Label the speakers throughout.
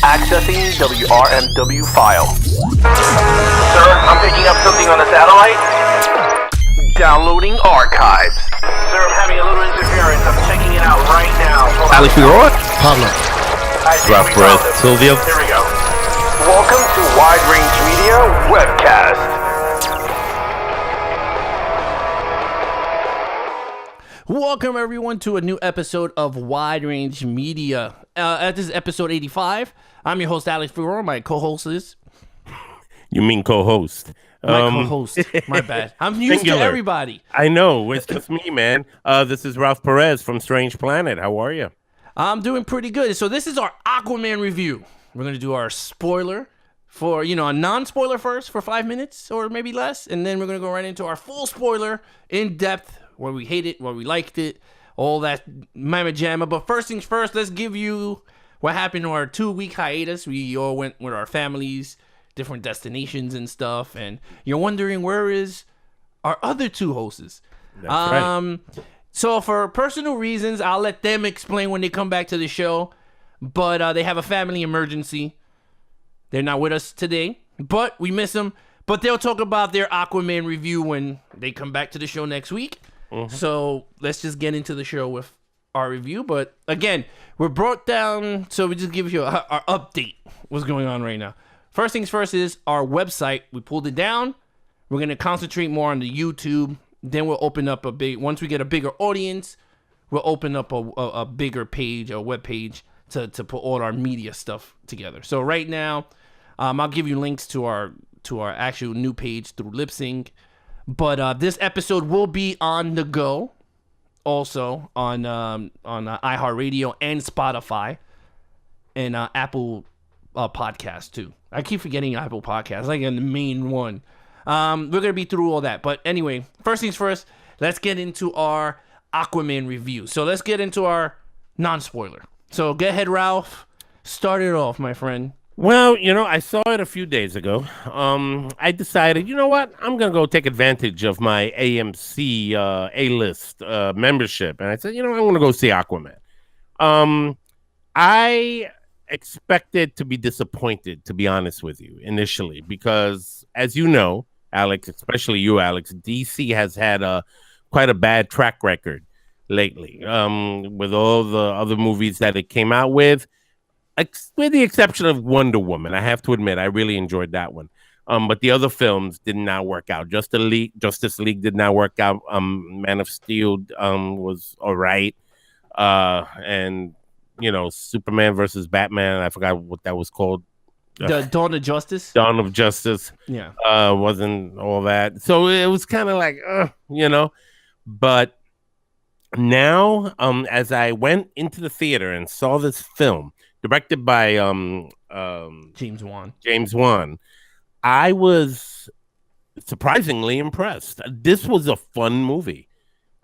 Speaker 1: Accessing WRMW file. Sir, I'm picking up something on the satellite. Downloading archives. Sir, I'm having a little interference. I'm checking it out right now.
Speaker 2: Alex Figueroa.
Speaker 3: Pablo.
Speaker 2: Ralph Perez. Silvio.
Speaker 1: Here we go. Welcome to Wide Range Media Webcast.
Speaker 4: Welcome everyone to a new episode of Wide Range Media. This is episode 85. I'm your host, Alex Figueroa. My co-host is...
Speaker 2: You mean co-host.
Speaker 4: My co-host. My bad. I'm used
Speaker 2: Singular.
Speaker 4: to everybody.
Speaker 2: I know. It's just me, man. This is Ralph Perez from Strange Planet. How are you?
Speaker 4: I'm doing pretty good. So this is our Aquaman review. We're going to do our spoiler for, a non-spoiler first for 5 minutes or maybe less. And then we're going to go right into our full spoiler in depth, where we hate it, where we liked it, all that mamma jamma. But first things first, let's give you what happened to our 2-week hiatus. We all went with our families, different destinations and stuff. And you're wondering, where is our other two hosts?
Speaker 2: That's right.
Speaker 4: So for personal reasons, I'll let them explain when they come back to the show. But they have a family emergency. They're not with us today, but we miss them. But they'll talk about their Aquaman review when they come back to the show next week. Mm-hmm. So let's just get into the show with our review. But again, we're brought down, so we just give you our update. What's going on right now? First things first is our website. We pulled it down. We're going to concentrate more on the YouTube. Then we'll open up once we get a bigger audience, we'll open up a bigger page, a web page to put all our media stuff together. So right now, I'll give you links to our actual new page through LipSync. But this episode will be on the go, also on iHeartRadio and Spotify, and Apple Podcast too. I keep forgetting Apple Podcasts, like in the main one. We're gonna be through all that, but anyway, first things first. Let's get into our Aquaman review. So let's get into our non-spoiler. So go ahead, Ralph. Start it off, my friend.
Speaker 2: Well, I saw it a few days ago. I decided, you know what? I'm going to go take advantage of my AMC A-list membership. And I said, I'm going to go see Aquaman. I expected to be disappointed, to be honest with you, initially. Because, as you know, Alex, especially you, Alex, DC has had quite a bad track record lately with all the other movies that it came out with the exception of Wonder Woman. I have to admit, I really enjoyed that one. But the other films did not work out. Justice League did not work out. Man of Steel was all right. And, Superman versus Batman, I forgot what that was called.
Speaker 4: The Dawn of Justice?
Speaker 2: Dawn of Justice.
Speaker 4: Yeah.
Speaker 2: Wasn't all that. So it was kind of like, But now, as I went into the theater and saw this film, directed by
Speaker 4: James
Speaker 2: Wan, I was surprisingly impressed. This was a fun movie.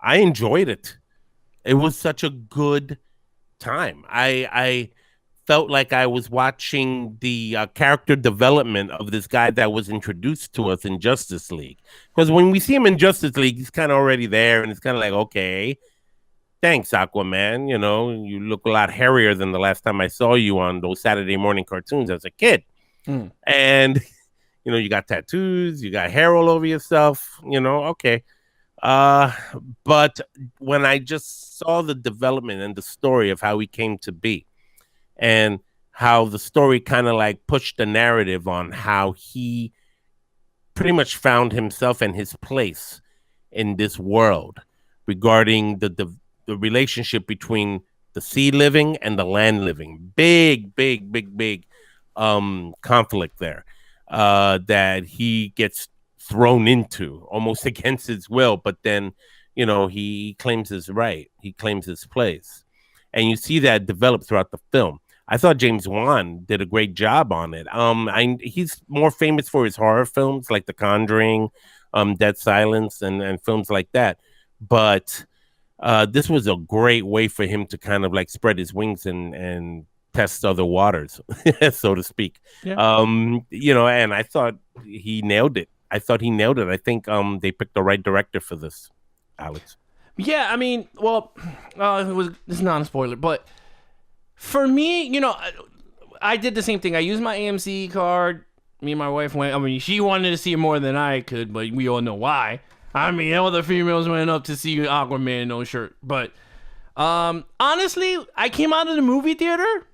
Speaker 2: I enjoyed it. It was such a good time. I felt like I was watching the character development of this guy that was introduced to us in Justice League. Because when we see him in Justice League, he's kind of already there, and it's kind of like, okay, thanks, Aquaman. You look a lot hairier than the last time I saw you on those Saturday morning cartoons as a kid. And, you got tattoos, you got hair all over yourself, okay. But when I just saw the development and the story of how he came to be and how the story kind of like pushed the narrative on how he pretty much found himself and his place in this world regarding the relationship between the sea living and the land living. Big conflict there that he gets thrown into almost against his will. But then, he claims his right. He claims his place. And you see that develop throughout the film. I thought James Wan did a great job on it. He's more famous for his horror films like The Conjuring, Dead Silence, and films like that. But this was a great way for him to kind of like spread his wings and test other waters, so to speak. Yeah. And I thought he nailed it. I think they picked the right director for this, Alex.
Speaker 4: Yeah, I mean, well, it's not a spoiler, but for me, I did the same thing. I used my AMC card. Me and my wife went. I mean, she wanted to see it more than I could, but we all know why. I mean, all the females went up to see Aquaman, no shirt. But honestly, I came out of the movie theater.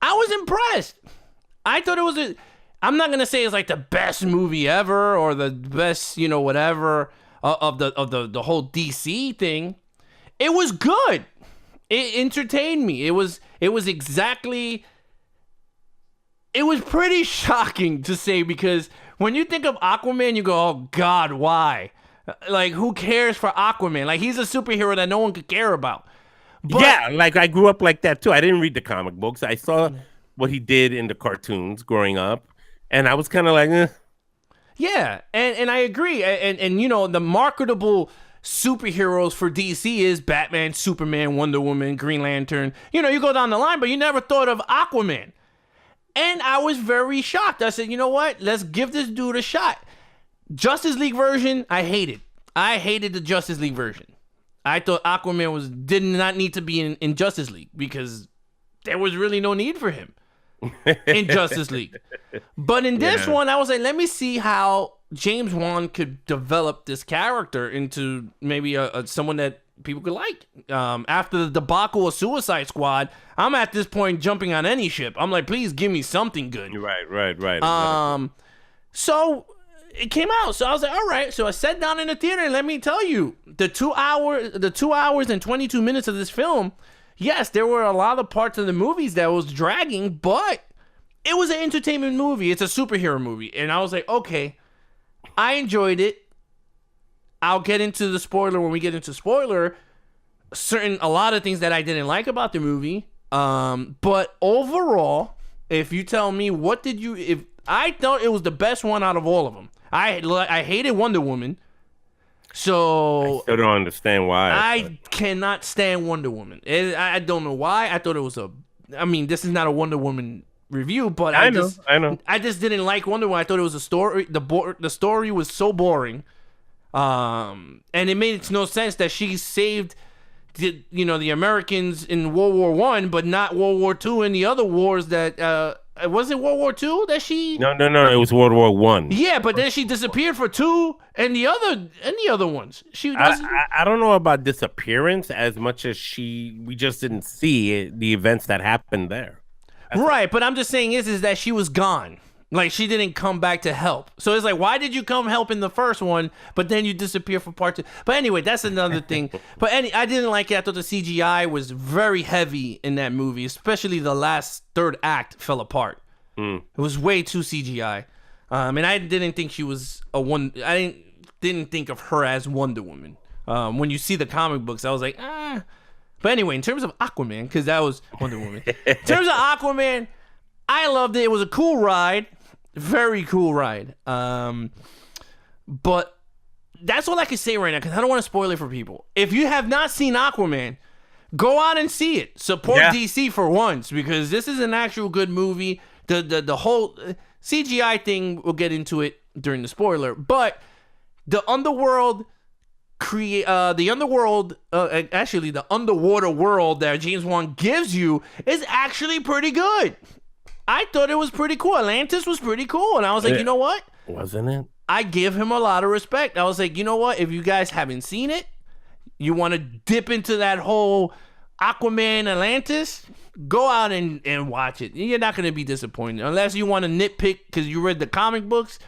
Speaker 4: I was impressed. I thought it was I'm not gonna say it's like the best movie ever or the best, whatever of the whole DC thing. It was good. It entertained me. It was exactly. It was pretty shocking to say, because when you think of Aquaman, you go, "Oh God, why?" Like, who cares for Aquaman? Like, he's a superhero that no one could care about. But,
Speaker 2: yeah, like I grew up like that too. I didn't read the comic books. I saw what he did in the cartoons growing up, and I was kind of like, eh.
Speaker 4: Yeah, and I agree. And the marketable superheroes for DC is Batman, Superman, Wonder Woman, Green Lantern. You go down the line, but you never thought of Aquaman. And I was very shocked. I said, you know what? Let's give this dude a shot. Justice League version, I hated. I hated the Justice League version. I thought Aquaman did not need to be in Justice League, because there was really no need for him in Justice League. But in this one, I was like, let me see how James Wan could develop this character into maybe someone that people could like. After the debacle of Suicide Squad, I'm at this point jumping on any ship. I'm like, please give me something good.
Speaker 2: Right.
Speaker 4: So it came out. So I was like, all right. So I sat down in the theater, and let me tell you, the 2 hours and 22 minutes of this film, yes, there were a lot of parts of the movies that was dragging, but it was an entertainment movie. It's a superhero movie. And I was like, okay, I enjoyed it. I'll get into the spoiler when we get into spoiler. A lot of things that I didn't like about the movie. But overall, if you tell me, if I thought it was the best one out of all of them. I hated Wonder Woman. So
Speaker 2: I still don't understand why.
Speaker 4: I cannot stand Wonder Woman. I don't know why. I thought it was this is not a Wonder Woman review, but I know. I just didn't like Wonder Woman. I thought it was a story. The story was so boring. And it made no sense that she saved the Americans in World War I, but not World War II and the other wars that was it World War II that she
Speaker 2: No, it was World War One.
Speaker 4: Yeah, but then she disappeared for two and the other ones.
Speaker 2: I don't know about disappearance as much as we just didn't see the events that happened there.
Speaker 4: Right, but I'm just saying is that she was gone. Like, she didn't come back to help. So it's like, why did you come help in the first one, but then you disappear for part two? But anyway, that's another thing. But I didn't like it. I thought the CGI was very heavy in that movie, especially the last third act fell apart. It was way too CGI. And I didn't think she was I didn't think of her as Wonder Woman. When you see the comic books, I was like, ah. But anyway, in terms of Aquaman, because that was Wonder Woman. In terms of Aquaman, I loved it. It was a cool ride. Very cool ride. But that's all I can say right now, because I don't want to spoil it for people. If you have not seen Aquaman, go out and see it. Support DC for once, because this is an actual good movie. The whole CGI thing, we'll get into it during the spoiler. But the underworld the underwater world that James Wan gives you is actually pretty good. I thought it was pretty cool. Atlantis was pretty cool. And I was like, you know what?
Speaker 2: Wasn't it?
Speaker 4: I give him a lot of respect. I was like, you know what? If you guys haven't seen it, you want to dip into that whole Aquaman Atlantis, go out and watch it. You're not going to be disappointed. Unless you want to nitpick because you read the comic books,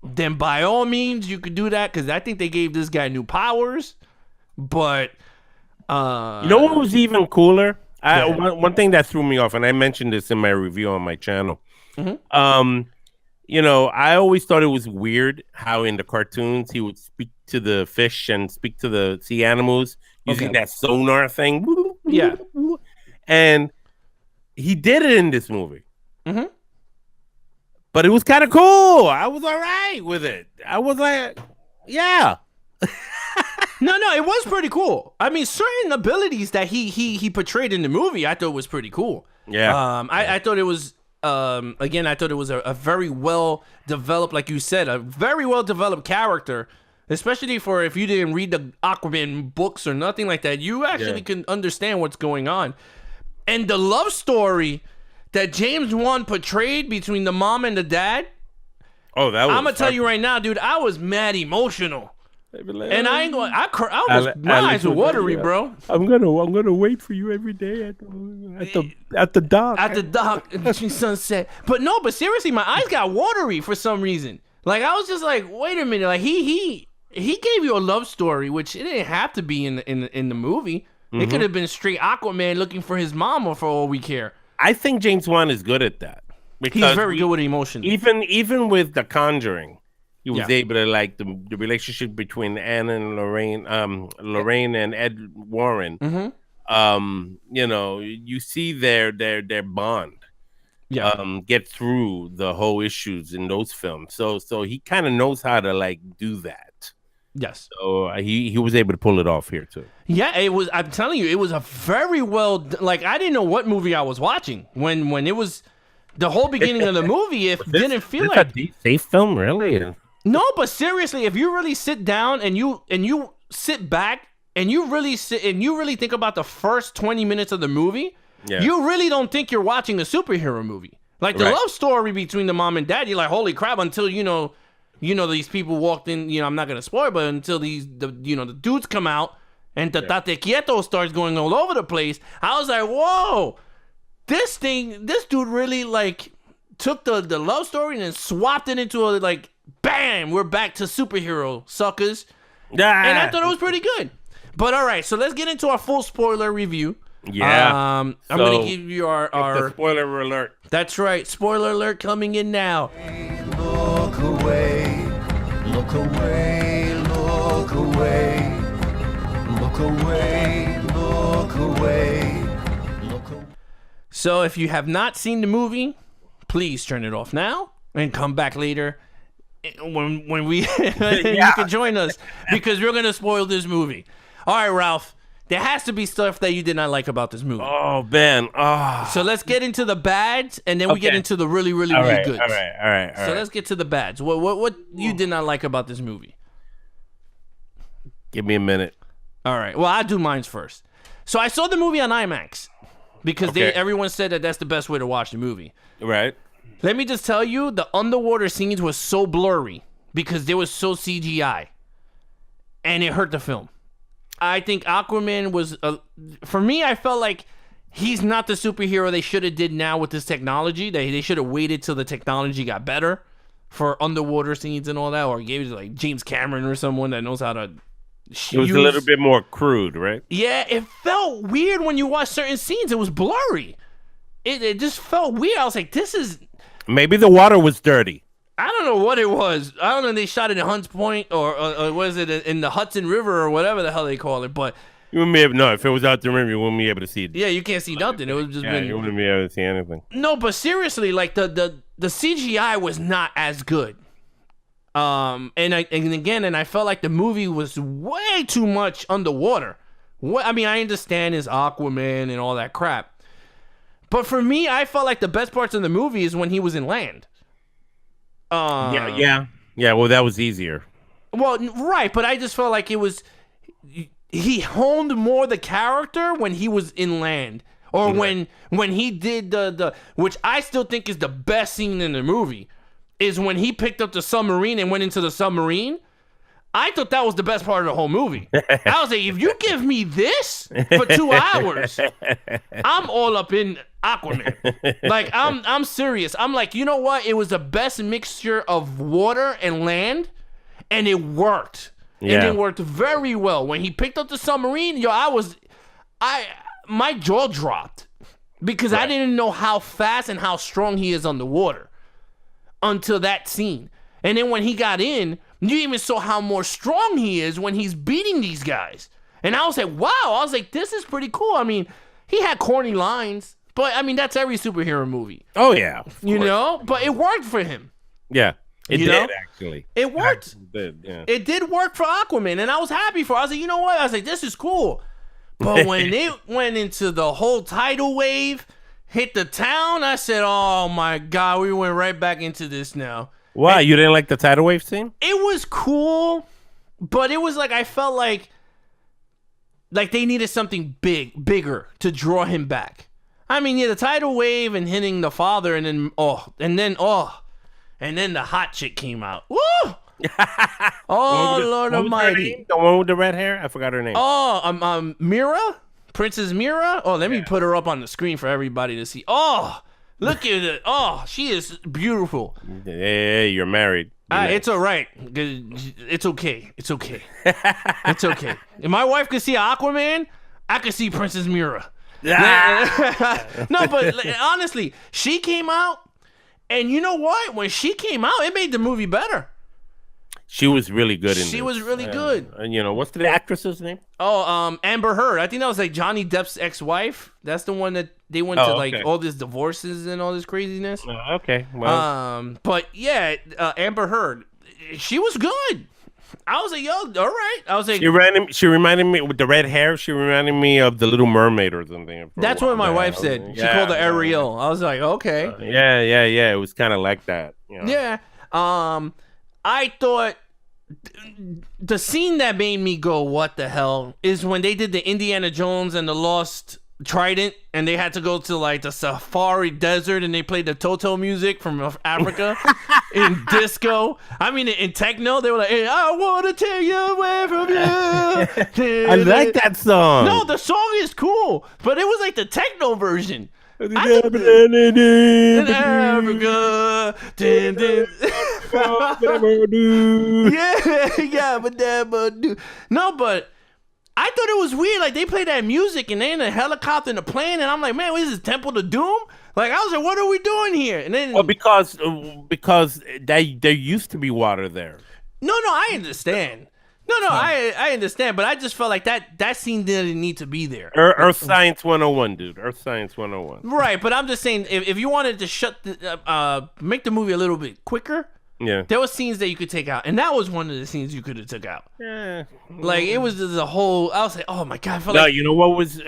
Speaker 4: then by all means, you could do that, because I think they gave this guy new powers. But
Speaker 2: you know what was even cooler? One thing that threw me off, and I mentioned this in my review on my channel. Mm-hmm. I always thought it was weird how in the cartoons he would speak to the fish and speak to the sea animals using that sonar thing.
Speaker 4: Yeah.
Speaker 2: And he did it in this movie.
Speaker 4: Mm-hmm.
Speaker 2: But it was kind of cool. I was all right with it. I was like, yeah.
Speaker 4: No, it was pretty cool. I mean, certain abilities that he portrayed in the movie, I thought was pretty cool.
Speaker 2: Yeah.
Speaker 4: I thought it was, I thought it was a very well developed, like you said, a very well developed character, especially for if you didn't read the Aquaman books or nothing like that. You actually can understand what's going on. And the love story that James Wan portrayed between the mom and the dad.
Speaker 2: Oh, that was.
Speaker 4: I'm gonna tell you right now, dude. I was mad emotional, and I ain't going. My eyes were watery, bro.
Speaker 2: I'm gonna wait for you every day at the dock.
Speaker 4: At the dock, sunset. But seriously, my eyes got watery for some reason. Like I was just like, wait a minute. Like he gave you a love story, which it didn't have to be in the movie. It could have been straight Aquaman looking for his mama for all we care.
Speaker 2: I think James Wan is good at that.
Speaker 4: He's very good with emotions.
Speaker 2: Even with The Conjuring, he was able to like the relationship between Anne and Lorraine and Ed Warren. You see their bond. Get through the whole issues in those films. So he kind of knows how to like do that.
Speaker 4: Yes.
Speaker 2: So he was able to pull it off here too.
Speaker 4: Yeah, it was. I'm telling you, it was a very well. Like I didn't know what movie I was watching when it was. The whole beginning of the movie, didn't feel like
Speaker 2: a safe film, really.
Speaker 4: No, but seriously, if you really sit down and you sit back and you really think about the first 20 minutes of the movie, you really don't think you're watching a superhero movie. Like the love story between the mom and dad, you're like, holy crap! Until these people walked in. I'm not gonna spoil, but until the dudes come out and the Tate Quieto starts going all over the place, I was like, whoa. This dude really like took the love story and then swapped it into a like, bam, we're back to superhero suckers. And I thought it was pretty good. But all right, so let's get into our full spoiler review.
Speaker 2: Yeah.
Speaker 4: I'm gonna give you our
Speaker 2: spoiler alert.
Speaker 4: That's right, spoiler alert coming in now.
Speaker 3: Look away, look away, look away, look away, look away.
Speaker 4: So if you have not seen the movie, please turn it off now and come back later when we you can join us because we're gonna spoil this movie. All right, Ralph. There has to be stuff that you did not like about this movie.
Speaker 2: Oh, Ben. Oh.
Speaker 4: So let's get into the bads, and then we get into the really, really, really good.
Speaker 2: All right.
Speaker 4: So let's get to the bads. What you did not like about this movie?
Speaker 2: Give me a minute.
Speaker 4: All right. Well, I'll do mine first. So I saw the movie on IMAX. Because everyone said that that's the best way to watch the movie.
Speaker 2: Right.
Speaker 4: Let me just tell you, the underwater scenes were so blurry because they were so CGI. And it hurt the film. I think Aquaman was... for me, I felt like he's not the superhero they should have did now with this technology. They should have waited till the technology got better for underwater scenes and all that. Or gave it to like James Cameron or someone that knows how to...
Speaker 2: It was a little bit more crude, right?
Speaker 4: Yeah, it felt weird when you watch certain scenes. It was blurry. It just felt weird. I was like, this is...
Speaker 2: Maybe the water was dirty.
Speaker 4: I don't know what it was. I don't know if they shot it in Hunts Point or was it in the Hudson River or whatever the hell they call it, but...
Speaker 2: You wouldn't be able... No, if it was out the river, you wouldn't be able to see it.
Speaker 4: Yeah, you can't see nothing. It was just...
Speaker 2: you wouldn't be able to see anything.
Speaker 4: No, but seriously, like, the CGI was not as good. And I felt like the movie was way too much underwater. I mean, I understand it's Aquaman and all that crap. But for me, I felt like the best parts of the movie is when he was in land.
Speaker 2: Yeah, well, that was easier.
Speaker 4: Well, right, but I just felt like it was... He honed more the character when he was in land. Or when he did the... Which I still think is the best scene in the movie. Is when he picked up the submarine and went into the submarine. I thought that was the best part of the whole movie. I was like, if you give me this for 2 hours, I'm all up in Aquaman. Like, I'm serious. I'm like, you know what? It was the best mixture of water and land, and it worked. Yeah. And it worked very well. When he picked up the submarine, my jaw dropped because I didn't know how fast and how strong he is underwater until that scene. And then when he got in, you even saw how more strong he is when he's beating these guys. And I was like, wow. I was like, this is pretty cool. I mean, he had corny lines, but I mean, that's every superhero movie.
Speaker 2: Oh, yeah.
Speaker 4: You know? But it worked for him.
Speaker 2: Yeah. It did, actually.
Speaker 4: It worked.
Speaker 2: It did, yeah.
Speaker 4: It did work for Aquaman, and I was happy for it. I was like, you know what? I was like, this is cool. But when it went into the whole tidal wave, hit the town, I said, oh, my God, we went right back into this now.
Speaker 2: Why? You didn't like the tidal wave scene?
Speaker 4: It was cool, but it was like I felt like they needed something bigger to draw him back. I mean, yeah, the tidal wave and hitting the father, and then the hot chick came out. Woo! Oh, Lord Almighty!
Speaker 2: The one with the red hair? I forgot her name.
Speaker 4: Oh, Mira, Princess Mira. Oh, let me put her up on the screen for everybody to see. Oh, look at it. Oh, she is beautiful.
Speaker 2: Hey, you're married.
Speaker 4: It's all right. It's okay. It's okay. It's okay. If my wife could see Aquaman, I could see Princess Mira. No, but honestly, she came out, and you know what? When she came out, it made the movie better.
Speaker 2: She was really good in this.
Speaker 4: She was really good.
Speaker 2: And what's the actress's name?
Speaker 4: Oh, Amber Heard. I think that was like Johnny Depp's ex-wife. That's the one that they went to like all these divorces and all this craziness.
Speaker 2: Okay. Well.
Speaker 4: But yeah, Amber Heard, she was good. I was like, yo, all right. I was like,
Speaker 2: she reminded me with the red hair. She reminded me of the Little Mermaid or something.
Speaker 4: That's what my wife said. She called her Ariel. I was like, okay.
Speaker 2: Yeah. It was kind of like that.
Speaker 4: Yeah. I thought the scene that made me go, what the hell, is when they did the Indiana Jones and the Lost Trident, and they had to go to like the safari desert, and they played the Toto music from Africa in disco. I mean, in techno, they were like, hey, I want to take you away from you.
Speaker 2: I like that song.
Speaker 4: No, the song is cool, but it was like the techno version. In Africa. No, but I thought it was weird. Like, they played that music and they in a helicopter in a plane, and I'm like, man, what is this, Temple to Doom? Like, I was like, what are we doing here? And then,
Speaker 2: well, because there used to be water there.
Speaker 4: No, I understand. No, I understand, but I just felt like that scene didn't need to be there.
Speaker 2: Earth Science 101, dude. Earth Science 101.
Speaker 4: Right, but I'm just saying, if you wanted to make the movie a little bit quicker, there were scenes that you could take out, and that was one of the scenes you could have took out. Yeah, like it was the whole. I was like, oh my god, I felt like.
Speaker 2: You know what was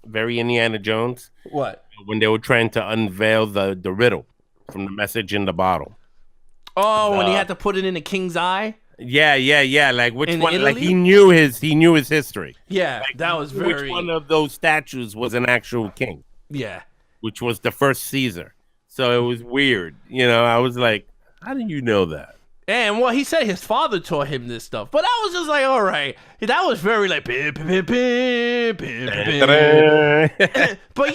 Speaker 2: very Indiana Jones?
Speaker 4: What?
Speaker 2: When they were trying to unveil the riddle from the message in the bottle.
Speaker 4: Oh, when he had to put it in the king's eye.
Speaker 2: Yeah. Like which one?
Speaker 4: Italy?
Speaker 2: Like he knew his history.
Speaker 4: Yeah,
Speaker 2: like,
Speaker 4: that was very.
Speaker 2: Which one of those statues was an actual king?
Speaker 4: Yeah,
Speaker 2: which was the first Caesar. So it was weird. I was like, how do you know that?
Speaker 4: And well, he said his father taught him this stuff, but I was just like, all right, that was very like. But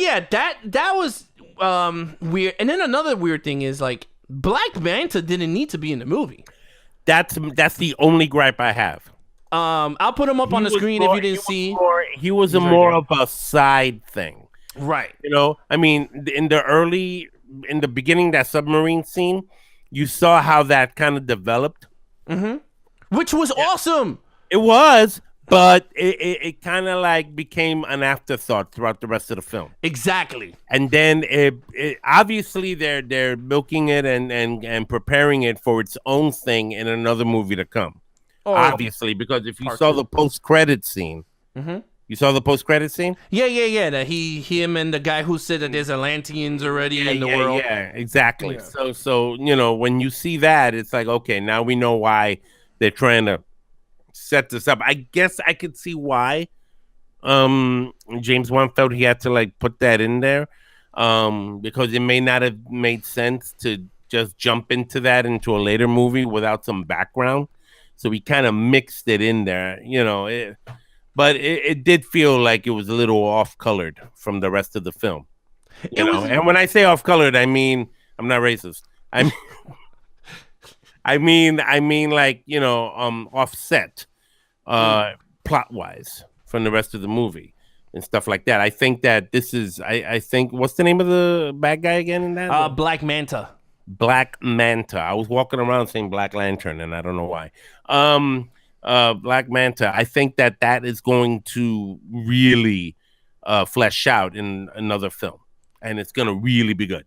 Speaker 4: yeah, that was weird. And then another weird thing is like Black Manta didn't need to be in the movie.
Speaker 2: That's the only gripe I have.
Speaker 4: I'll put him up on the screen if you didn't see.
Speaker 2: He was more of a side thing,
Speaker 4: right?
Speaker 2: I mean, in the beginning, that submarine scene, you saw how that kind of developed,
Speaker 4: which was awesome.
Speaker 2: It was, but it kind of like became an afterthought throughout the rest of the film.
Speaker 4: Exactly.
Speaker 2: And then it obviously they're milking it and preparing it for its own thing in another movie to come. Oh, obviously, because if you saw the post-credit scene, you saw the post-credit scene?
Speaker 4: Yeah. That him and the guy who said that there's Atlanteans already in the world.
Speaker 2: Yeah, exactly. Yeah. So when you see that, it's like, okay, now we know why they're trying to set this up. I guess I could see why James Wan felt he had to like put that in there because it may not have made sense to just jump into a later movie without some background. So he kind of mixed it in there, but it did feel like it was a little off-colored from the rest of the film. And when I say off-colored, I mean I'm not racist. I mean like offset plot-wise from the rest of the movie and stuff like that. I think that this is I think what's the name of the bad guy again in that?
Speaker 4: Black Manta.
Speaker 2: Black Manta. I was walking around saying Black Lantern, and I don't know why. Black Manta. I think that is going to really flesh out in another film, and it's going to really be good.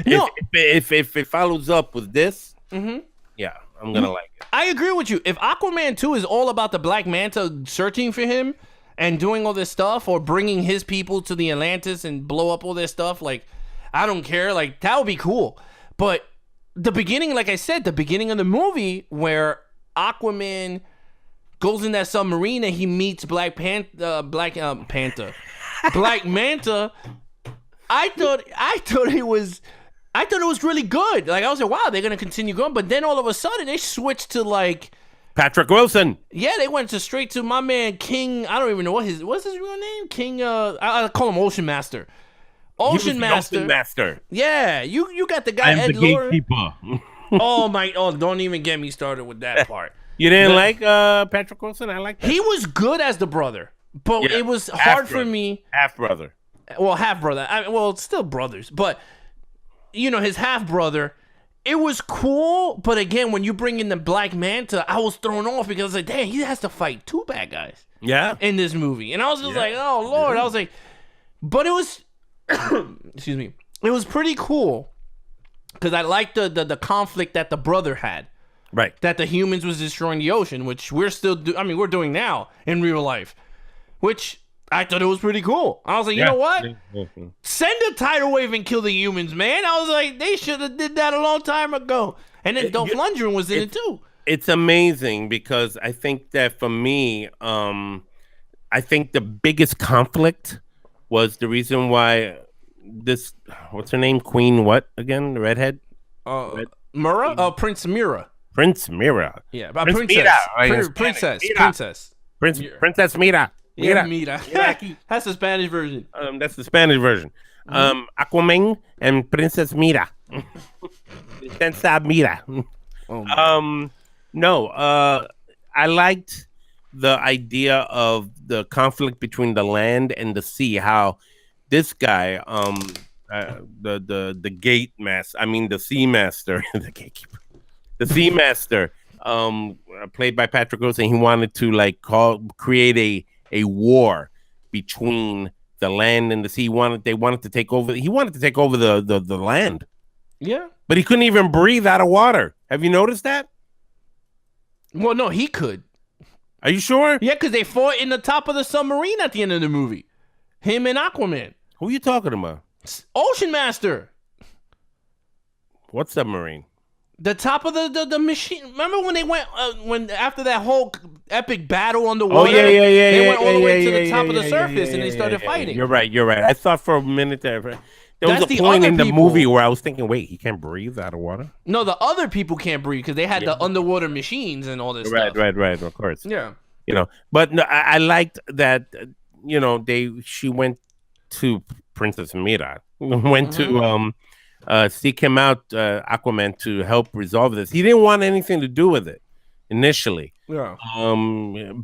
Speaker 2: If it follows up with this, yeah, I'm gonna like it.
Speaker 4: I agree with you. If Aquaman 2 is all about the Black Manta searching for him and doing all this stuff, or bringing his people to the Atlantis and blow up all this stuff, like I don't care. Like that would be cool. But the beginning, like I said, the beginning of the movie where Aquaman goes in that submarine and he meets Black Panther. Black Manta, I thought it was really good. Like I was like, wow, they're gonna continue going. But then all of a sudden they switched to like
Speaker 2: Patrick Wilson.
Speaker 4: Yeah, they went to straight to my man King. I don't even know what's his real name. King. I call him Ocean Master. Ocean Master. Yeah, you got the guy.
Speaker 2: I'm
Speaker 4: Ed
Speaker 2: the
Speaker 4: Lauren.
Speaker 2: gatekeeper.
Speaker 4: Don't even get me started with that part.
Speaker 2: You didn't like Patrick Wilson? I like that.
Speaker 4: He was good as the brother, but it was hard for me.
Speaker 2: Half brother.
Speaker 4: Well, half brother. It's still brothers, but his half brother. It was cool, but again, when you bring in the Black Manta, I was thrown off because I was like, damn, he has to fight two bad guys.
Speaker 2: Yeah.
Speaker 4: In this movie, and I was just like, oh Lord, I was like, but it was, excuse me, it was pretty cool because I liked the conflict that the brother had.
Speaker 2: Right.
Speaker 4: That the humans was destroying the ocean, which we're still we're doing now in real life, which I thought it was pretty cool. I was like, you know what? Send a tidal wave and kill the humans, man. I was like, they should have did that a long time ago. And then Dolph Lundgren was in it too.
Speaker 2: It's amazing because I think that for me, I think the biggest conflict was the reason why this, what's her name? Queen what again? The redhead?
Speaker 4: Mira? Prince Mira.
Speaker 2: Prince Mira.
Speaker 4: Yeah,
Speaker 2: Princess. Princess Mira.
Speaker 4: Yeah, Mira. That's the Spanish version.
Speaker 2: That's the Spanish version. Aquaman and Princess Mira. Princesa Mira. I liked the idea of the conflict between the land and the sea. How this guy, the gate master, the sea master, the gatekeeper, the sea master, played by Patrick Wilson. He wanted to create a war between the land and the sea. They wanted to take over. He wanted to take over the land.
Speaker 4: Yeah,
Speaker 2: but he couldn't even breathe out of water. Have you noticed that?
Speaker 4: Well, no, he could.
Speaker 2: Are you sure?
Speaker 4: Yeah, because they fought in the top of the submarine at the end of the movie. Him and Aquaman.
Speaker 2: Who are you talking about?
Speaker 4: Ocean Master.
Speaker 2: What submarine?
Speaker 4: The top of the machine. Remember when they went after that whole epic battle underwater?
Speaker 2: Oh yeah.
Speaker 4: They went all the way to the top of the surface and they started fighting.
Speaker 2: You're right. I thought for a minute there was a point in the movie where I was thinking, wait, he can't breathe out of water?
Speaker 4: No, the other people can't breathe because they had the underwater machines and all this stuff.
Speaker 2: Right. Of course.
Speaker 4: Yeah.
Speaker 2: But no, I liked that. She went to Princess Mira. Went to seek him out, Aquaman, to help resolve this. He didn't want anything to do with it initially.
Speaker 4: Yeah.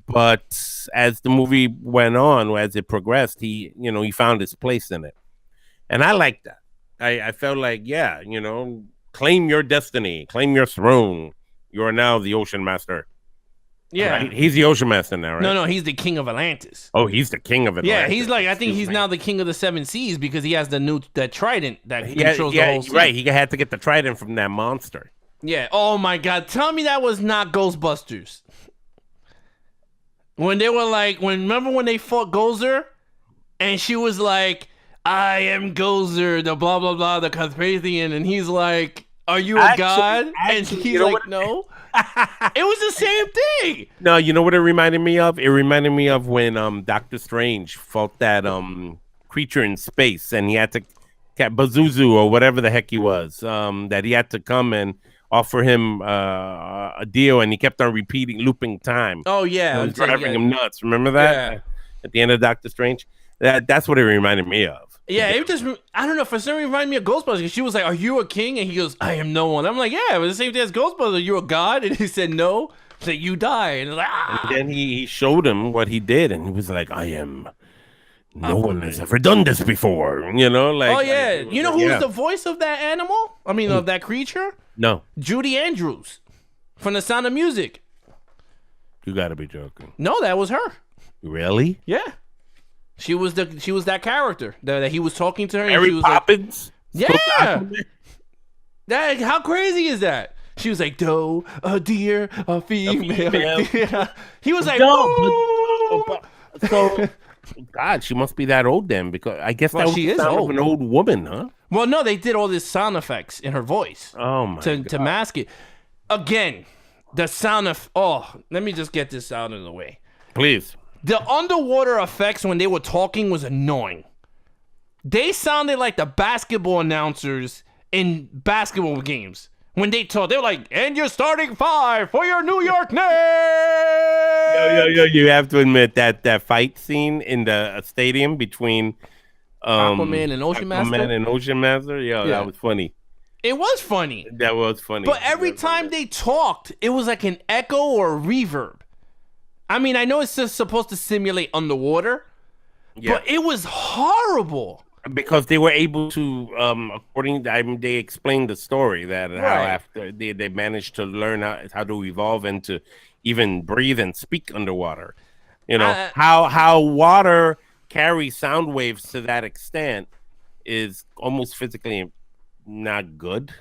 Speaker 2: But as the movie went on, as it progressed, he found his place in it. And I like that. I felt like, claim your destiny, claim your throne. You are now the Ocean Master.
Speaker 4: Yeah.
Speaker 2: Right? He's the Ocean Master now, right?
Speaker 4: No, he's the king of Atlantis.
Speaker 2: Oh, he's the king of Atlantis.
Speaker 4: Yeah, he's I think he's now the king of the seven seas because he has that trident that controls the whole sea.
Speaker 2: Right, he had to get the trident from that monster.
Speaker 4: Yeah. Oh my God, tell me that was not Ghostbusters. When they were remember when they fought Gozer? And she was like, I am Gozer, the blah, blah, blah, the Carpathian. And he's like, are you a god? And he's like, no. It was the same thing.
Speaker 2: No, you know what it reminded me of? It reminded me of when Doctor Strange fought that creature in space, and he had to Bazuzu or whatever the heck he was, that he had to come and offer him a deal, and he kept on looping time.
Speaker 4: Oh yeah,
Speaker 2: it was driving him nuts. Remember that?
Speaker 4: Yeah.
Speaker 2: At the end of Doctor Strange, that's what it reminded me of.
Speaker 4: Yeah, it just, I don't know, for some reason it reminded me of Ghostbusters because she was like, are you a king? And he goes, I am no one. I'm like, yeah, it was the same thing as Ghostbusters. Are you a god? And he said, no. So you die. And it's like,
Speaker 2: And then he showed him what he did, and he was like, I am, no one has ever done this before.
Speaker 4: Oh, yeah. You know who's the voice of that animal? Of that creature?
Speaker 2: No.
Speaker 4: Judy Andrews from The Sound of Music.
Speaker 2: You gotta be joking.
Speaker 4: No, that was her.
Speaker 2: Really?
Speaker 4: Yeah. She was that character that he was talking to her.
Speaker 2: Mary
Speaker 4: and she was
Speaker 2: Poppins?
Speaker 4: Yeah. How crazy is that? She was like, doe, a deer, a female. Yeah. He was like,
Speaker 2: no. So, God, she must be that old then, because I guess that was
Speaker 4: she
Speaker 2: the
Speaker 4: is
Speaker 2: sound
Speaker 4: old.
Speaker 2: of an old woman, huh?
Speaker 4: Well, no, they did all these sound effects in her voice.
Speaker 2: Oh my God.
Speaker 4: To mask it. Again, the sound of let me just get this out of the way.
Speaker 2: Please.
Speaker 4: The underwater effects when they were talking was annoying. They sounded like the basketball announcers in basketball games. When they talk, they were like, and your starting five for your New York Knicks.
Speaker 2: Yo, you have to admit that fight scene in the stadium between
Speaker 4: Aquaman and Ocean Master?
Speaker 2: Aquaman and Ocean Master,
Speaker 4: Yeah.
Speaker 2: that was funny.
Speaker 4: It was funny.
Speaker 2: That was funny.
Speaker 4: But every time they talked, it was like an echo or a reverb. I mean, I know it's just supposed to simulate underwater, but it was horrible.
Speaker 2: Because they were able to, they explained the story that how after they managed to learn how to evolve and to even breathe and speak underwater. You know, how water carries sound waves to that extent is almost physically not good.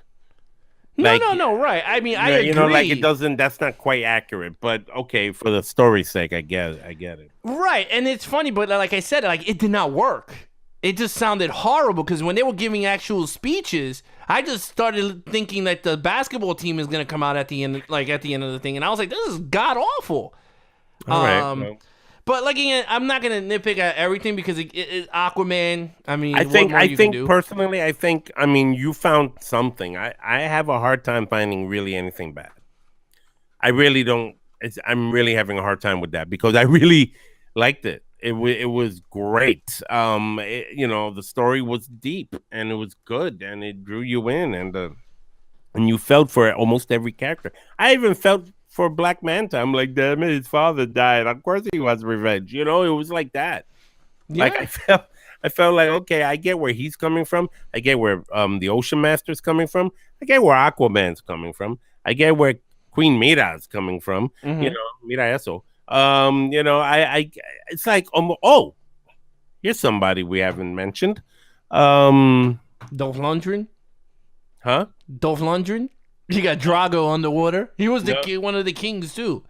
Speaker 4: No, right. I mean, I agree.
Speaker 2: You know, like it doesn't, that's not quite accurate, but okay, for the story's sake, I get it.
Speaker 4: Right, and it's funny, but like I said, like it did not work. It just sounded horrible because when they were giving actual speeches, I just started thinking that the basketball team is going to come out at the end of the thing, and I was like, this is god awful.
Speaker 2: All right.
Speaker 4: But like again, I'm not going to nitpick at everything because it's Aquaman. I mean,
Speaker 2: I think personally, I mean, you found something. I have a hard time finding really anything bad. I really don't. I'm really having a hard time with that because I really liked it. It was great. You know, the story was deep and it was good and it drew you in and you felt for almost every character. I even felt for Black Manta. I'm like, damn it, his father died. Of course he wants revenge. You know, it was like that. Yeah. Like I felt like, okay, I get where he's coming from. I get where the Ocean Master's coming from. I get where Aquaman's coming from. I get where Queen Mira's coming from. You know, Mira eso. You know, I it's like here's somebody we haven't mentioned.
Speaker 4: Dolph Lundgren?
Speaker 2: Huh?
Speaker 4: Dolph Lundgren? You got Drago underwater. He was one of the kings too.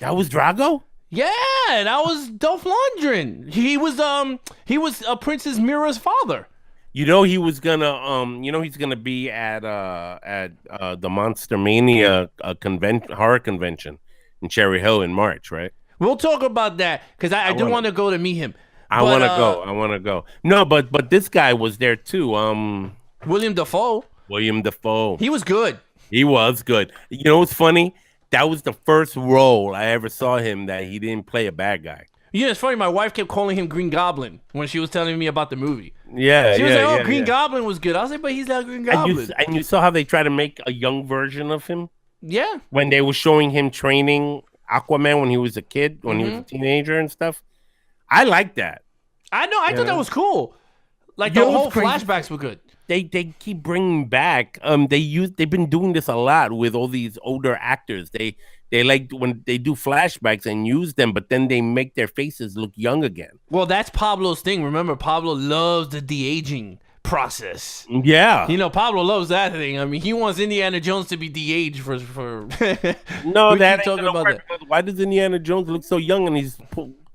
Speaker 2: That was Drago?
Speaker 4: Yeah, that was Dolph Lundgren. He was Princess Mira's father.
Speaker 2: You know he was gonna he's gonna be at the Monster Mania horror convention in Cherry Hill in March, right?
Speaker 4: We'll talk about that because I do want to go to meet him.
Speaker 2: I want to go. No, but this guy was there too.
Speaker 4: William Dafoe.
Speaker 2: He
Speaker 4: was good.
Speaker 2: He was good. You know what's funny? That was the first role I ever saw him that he didn't play a bad guy.
Speaker 4: You know, it's funny. My wife kept calling him Green Goblin when she was telling me about the movie.
Speaker 2: Yeah,
Speaker 4: she was like, "Oh, Green Goblin was good." I was like, "But he's not Green Goblin."
Speaker 2: And you saw how they tried to make a young version of him.
Speaker 4: Yeah.
Speaker 2: When they were showing him training Aquaman when he was a kid, when he was a teenager and stuff. I like that.
Speaker 4: I know. I thought that was cool. Like the whole flashbacks were good.
Speaker 2: They keep bringing back. They've been doing this a lot with all these older actors. They like when they do flashbacks and use them, but then they make their faces look young again.
Speaker 4: Well, that's Pablo's thing. Remember, Pablo loves the de-aging process.
Speaker 2: Yeah.
Speaker 4: You know, Pablo loves that thing. I mean, he wants Indiana Jones to be de-aged for
Speaker 2: No, that ain't gonna work. Why does Indiana Jones look so young and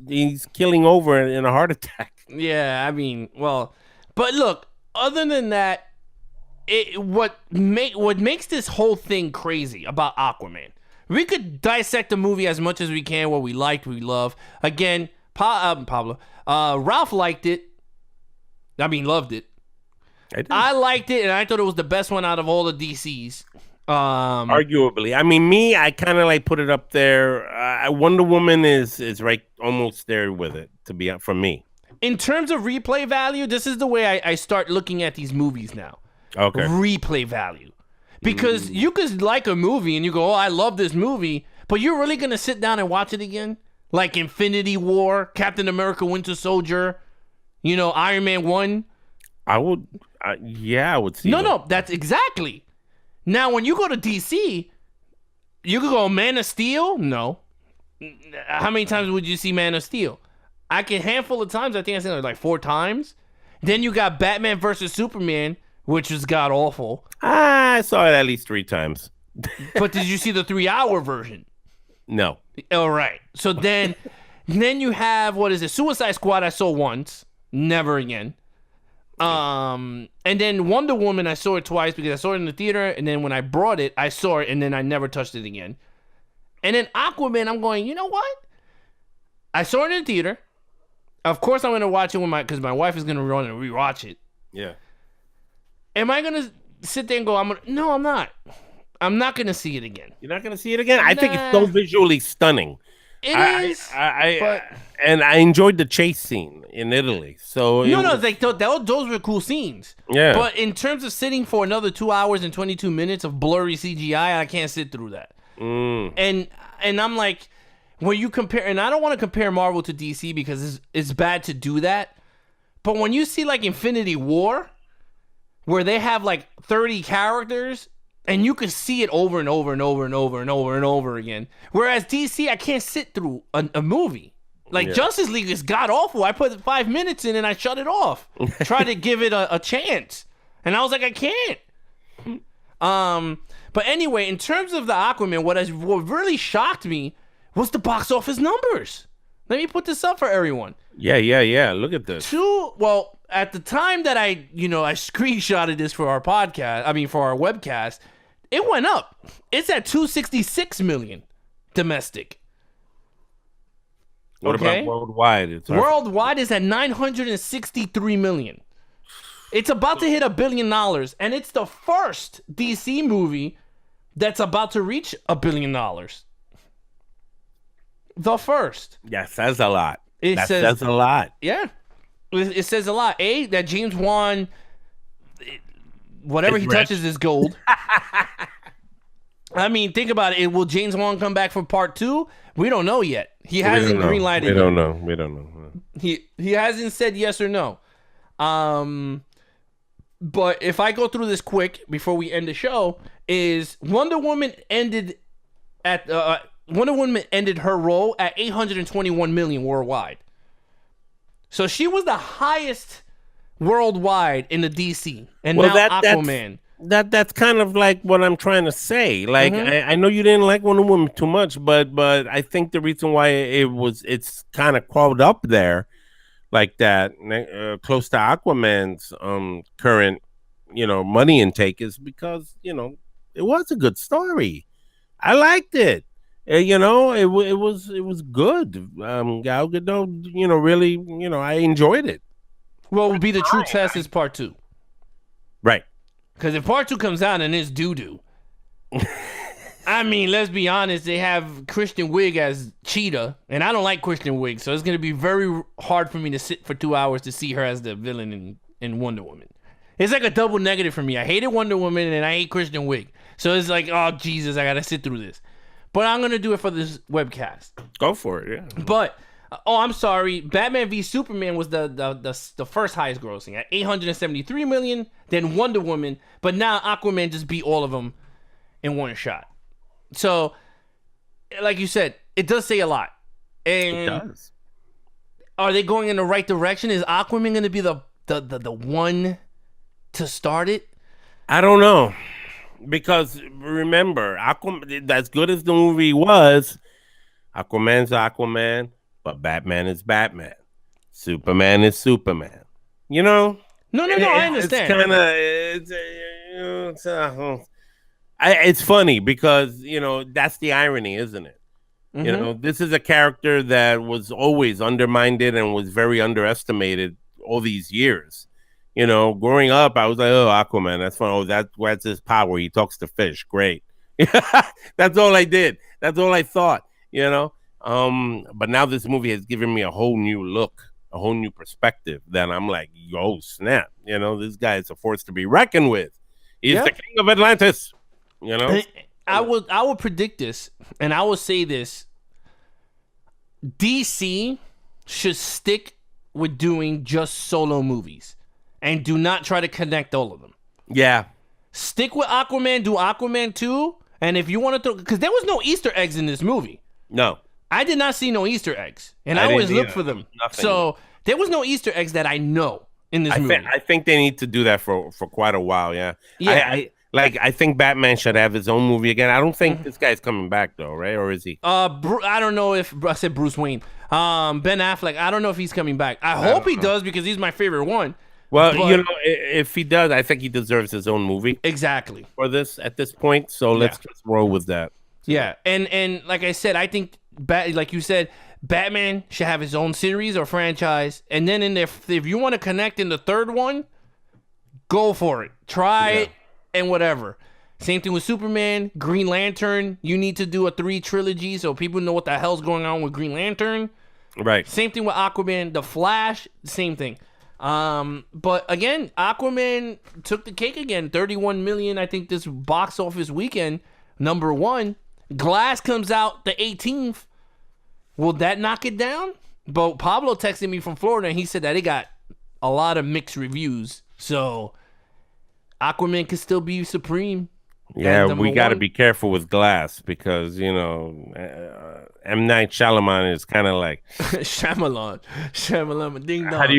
Speaker 2: he's killing over in a heart attack?
Speaker 4: Yeah, I mean, well, but look, other than that, what makes this whole thing crazy about Aquaman? We could dissect the movie as much as we can, what we liked, we love. Again, Pablo, Ralph liked it. I mean, loved it. I liked it, and I thought it was the best one out of all the DCs.
Speaker 2: Arguably. I mean, I kind of like put it up there. Wonder Woman is right almost there with it, for me.
Speaker 4: In terms of replay value, this is the way I start looking at these movies now.
Speaker 2: Okay.
Speaker 4: Replay value. Because you could like a movie and you go, oh, I love this movie, but you're really going to sit down and watch it again? Like Infinity War, Captain America Winter Soldier, Iron Man 1?
Speaker 2: I would, I would see that.
Speaker 4: No, that's exactly. Now, when you go to DC, you could go Man of Steel? No. How many times would you see Man of Steel? A handful of times. I think I seen it like 4 times. Then you got Batman versus Superman, which was god awful.
Speaker 2: I saw it at least 3 times.
Speaker 4: But did you see the 3-hour version?
Speaker 2: No.
Speaker 4: All right. So then you have, Suicide Squad I saw once. Never again. And then Wonder Woman I saw it twice because I saw it in the theater, and then when I brought it, I saw it, and then I never touched it again. And then Aquaman, I'm going, you know what? I saw it in the theater. Of course, I'm gonna watch it because my wife is gonna run and rewatch it.
Speaker 2: Yeah.
Speaker 4: Am I gonna sit there and go? No, I'm not. I'm not gonna see it again.
Speaker 2: You're not gonna see it again. I think it's so visually stunning.
Speaker 4: It is.
Speaker 2: And I enjoyed the chase scene in Italy. So
Speaker 4: like those were cool scenes.
Speaker 2: Yeah.
Speaker 4: But in terms of sitting for another 2 hours and 22 minutes of blurry CGI, I can't sit through that. And I'm like, when you compare, and I don't want to compare Marvel to DC because it's bad to do that. But when you see like Infinity War, where they have like 30 characters, and you can see it over and over and over and over and over and over again. Whereas DC, I can't sit through a movie. Like Justice League is god awful. I put 5 minutes in and I shut it off. Try to give it a chance, and I was like, I can't. But anyway, in terms of the Aquaman, what really shocked me was the box office numbers. Let me put this up for everyone.
Speaker 2: Yeah. Look at this.
Speaker 4: At the time that I screenshotted this for our podcast, for our webcast, it went up. It's at 266 million domestic.
Speaker 2: What about worldwide?
Speaker 4: Worldwide is at 963 million. It's about to hit $1 billion, and it's the first DC movie that's about to reach $1 billion. The first.
Speaker 2: Yeah, says a lot.
Speaker 4: That says
Speaker 2: a lot.
Speaker 4: Yeah. It says a lot. That James Wan, whatever he touches is gold. I mean, think about it. Will James Wan come back for part 2? We don't know yet. He hasn't greenlighted it.
Speaker 2: We don't know.
Speaker 4: He hasn't said yes or no. But if I go through this quick before we end the show, is Wonder Woman ended her role at 821 million worldwide. So she was the highest worldwide in the DC, and now Aquaman.
Speaker 2: That's kind of like what I'm trying to say. Like I know you didn't like Wonder Woman too much, but I think the reason why it's kind of crawled up there like that, close to Aquaman's current money intake is because it was a good story. I liked it. It was good. Gal Gadot, really, I enjoyed it.
Speaker 4: What would be the true test is part 2.
Speaker 2: Right.
Speaker 4: Because if part 2 comes out and it's doo-doo, I mean, let's be honest, they have Kristen Wiig as Cheetah, and I don't like Kristen Wiig, so it's going to be very hard for me to sit for 2 hours to see her as the villain in Wonder Woman. It's like a double negative for me. I hated Wonder Woman, and I hate Kristen Wiig. So it's like, oh, Jesus, I got to sit through this. But I'm going to do it for this webcast.
Speaker 2: Go for it, yeah.
Speaker 4: But, I'm sorry. Batman v Superman was the first highest grossing at 873 million, then Wonder Woman. But now Aquaman just beat all of them in one shot. So, like you said, it does say a lot. And
Speaker 2: it does.
Speaker 4: Are they going in the right direction? Is Aquaman going to be the one to start it?
Speaker 2: I don't know. Because remember, Aquaman, as good as the movie was, Aquaman's Aquaman, but Batman is Batman. Superman is Superman.
Speaker 4: No, I understand.
Speaker 2: It's funny because, that's the irony, isn't it? This is a character that was always undermined and was very underestimated all these years. Growing up, I was like, oh, Aquaman, that's fun. Oh, that's his power. He talks to fish. Great. That's all I did. That's all I thought, But now this movie has given me a whole new look, a whole new perspective. Then I'm like, yo, snap. This guy is a force to be reckoned with. He's the king of Atlantis.
Speaker 4: I will predict this, and I will say this. DC should stick with doing just solo movies. And do not try to connect all of them.
Speaker 2: Yeah.
Speaker 4: Stick with Aquaman, do Aquaman 2. And if you want to throw... Because there was no Easter eggs in this movie.
Speaker 2: No.
Speaker 4: I did not see no Easter eggs. And I always look for them. Nothing. So there was no Easter eggs that I know in this movie.
Speaker 2: I think they need to do that for quite a while, yeah. I think Batman should have his own movie again. I don't think this guy's coming back, though, right? Or is he?
Speaker 4: I don't know if... I said Bruce Wayne. Ben Affleck, I don't know if he's coming back. I hope he does because he's my favorite one.
Speaker 2: Well, if he does, I think he deserves his own movie.
Speaker 4: Exactly.
Speaker 2: For this, at this point. So let's just roll with that.
Speaker 4: Yeah. And like I said, I think, like you said, Batman should have his own series or franchise. And then if you want to connect in the third one, go for it. Try it and whatever. Same thing with Superman, Green Lantern. You need to do a 3 trilogy so people know what the hell's going on with Green Lantern.
Speaker 2: Right.
Speaker 4: Same thing with Aquaman, The Flash, same thing. But again, Aquaman took the cake again. 31 million, I think, this box office weekend. Number 1. Glass comes out the 18th. Will that knock it down? But Pablo texted me from Florida, and he said that it got a lot of mixed reviews. So Aquaman could still be supreme.
Speaker 2: Yeah, we got to be careful with Glass because, you know, M. Night Shyamalan is kind of like...
Speaker 4: Shyamalan, ding dong.
Speaker 2: How do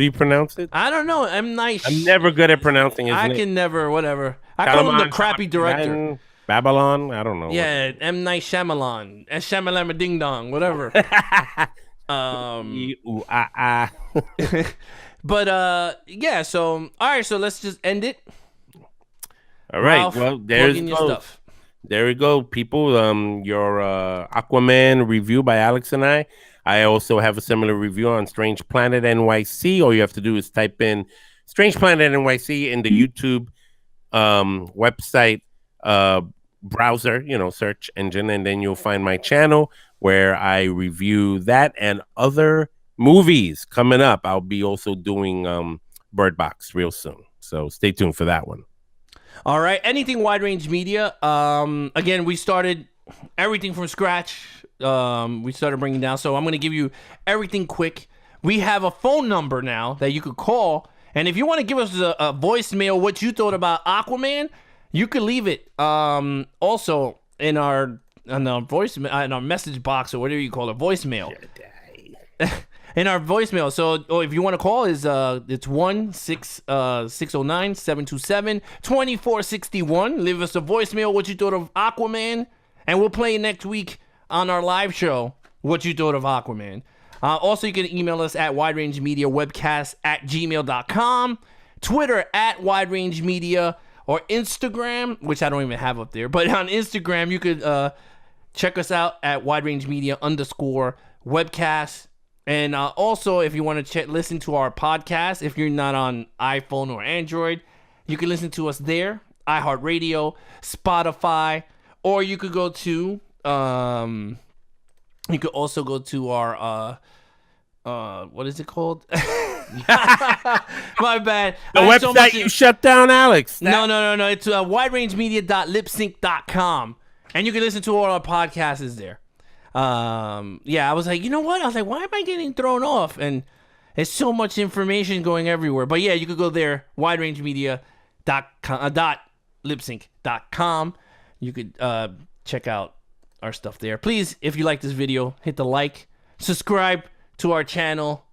Speaker 2: you pronounce it?
Speaker 4: I don't know. M. Night...
Speaker 2: I'm never good at pronouncing his name.
Speaker 4: I can never, whatever. I call him the crappy director.
Speaker 2: Babylon? I don't know.
Speaker 4: Yeah, M. Night Shyamalan. Shyamalan, ding dong, whatever. But, yeah, so... All right, so let's just end it.
Speaker 2: All right.
Speaker 4: Ralph,
Speaker 2: well, there's
Speaker 4: your stuff.
Speaker 2: There we go, people. Your Aquaman review by Alex and I. I also have a similar review on Strange Planet NYC. All you have to do is type in Strange Planet NYC in the YouTube website browser, search engine, and then you'll find my channel where I review that and other movies coming up. I'll be also doing Bird Box real soon. So stay tuned for that one.
Speaker 4: All right. Anything Wide Range Media. Again, we started everything from scratch. We started bringing down. So I'm going to give you everything quick. We have a phone number now that you could call. And if you want to give us a voicemail, what you thought about Aquaman, you could leave it. Also in our voicemail, in our message box or whatever you call it, voicemail. In our voicemail. So if you want to call, it's 1-609-727-2461. Leave us a voicemail what you thought of Aquaman, and we'll play next week on our live show what you thought of Aquaman. Also, you can email us at widerangemediawebcast@gmail.com, Twitter at widerangemedia, or Instagram, which I don't even have up there, but on Instagram you could check us out at widerangemedia_webcast. And also, if you want to listen to our podcast, if you're not on iPhone or Android, you can listen to us there, iHeartRadio, Spotify, or you could go to, you could also go to our, what is it called? My bad.
Speaker 2: The website you shut down, Alex.
Speaker 4: No. It's widerangemedia.lipsync.com. And you can listen to all our podcasts there. Yeah, I was like, you know what? I was like, why am I getting thrown off? And it's so much information going everywhere. But yeah, you could go there, widerangemedia.lipsync.com. You could check out our stuff there. Please, if you like this video, hit the like, subscribe to our channel.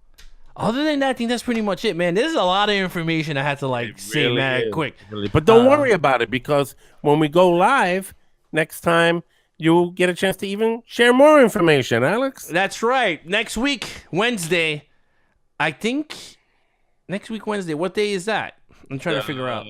Speaker 4: Other than that, I think that's pretty much it, man. There's a lot of information I had to say,
Speaker 2: really
Speaker 4: man, quick.
Speaker 2: Really. But don't worry about it, because when we go live next time, you'll get a chance to even share more information, Alex.
Speaker 4: That's right. Next week, Wednesday, I think. Next week, Wednesday. What day is that? I'm trying to figure out.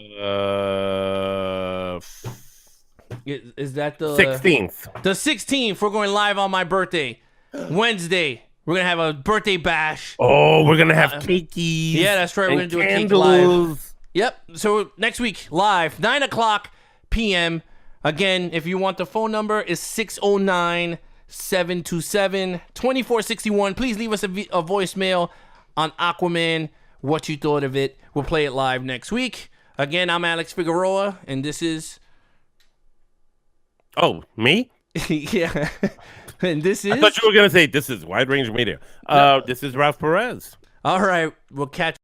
Speaker 4: Is that the
Speaker 2: 16th?
Speaker 4: The 16th. We're going live on my birthday. Wednesday. We're going to have a birthday bash.
Speaker 2: Oh, we're going to have cakeys.
Speaker 4: Yeah, that's right. We're going to do a cake
Speaker 2: candles.
Speaker 4: live. Yep. So next week, live, 9:00 p.m. Again, if you want the phone number, it's 609-727-2461. Please leave us a voicemail on Aquaman, what you thought of it. We'll play it live next week. Again, I'm Alex Figueroa, and this is...
Speaker 2: Oh, me?
Speaker 4: Yeah. And this is...
Speaker 2: I thought you were going to say, this is Wide Range Media. This is Ralph Perez.
Speaker 4: All right. We'll catch